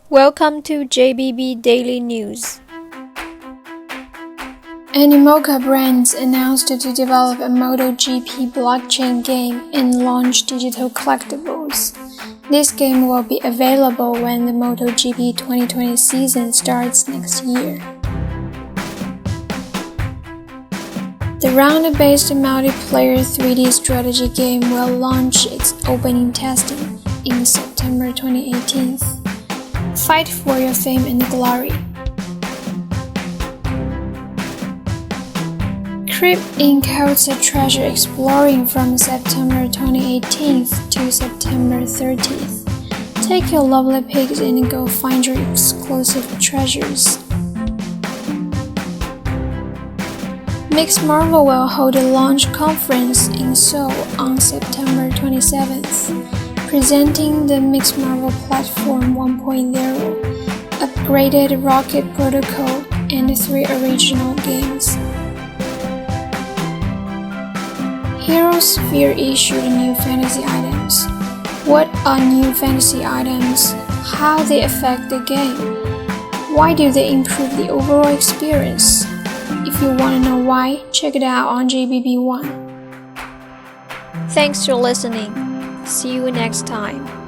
Welcome to JBB Daily News. Animoca Brands announced to develop a MotoGP blockchain game and launch digital collectibles. This game will be available when the MotoGP 2020 season starts next year. The round-based multiplayer 3D strategy game will launch its opening testing in September 2018. Fight for your fame and glory. Crypt-Oink holds a treasure exploring from September 2018 to September 30th. Take your lovely pics and go find your exclusive treasures. MixMarvel will hold a launch conference in Seoul on September 27th, presenting the MixMarvel Platform 1.0, upgraded rocket protocol, and 3 original games. Hero Sphere issued new fantasy items. What are new fantasy items? How they affect the game? Why do they improve the overall experience? If you want to know why, check it out on JBB.ONE. Thanks for listening. See you next time.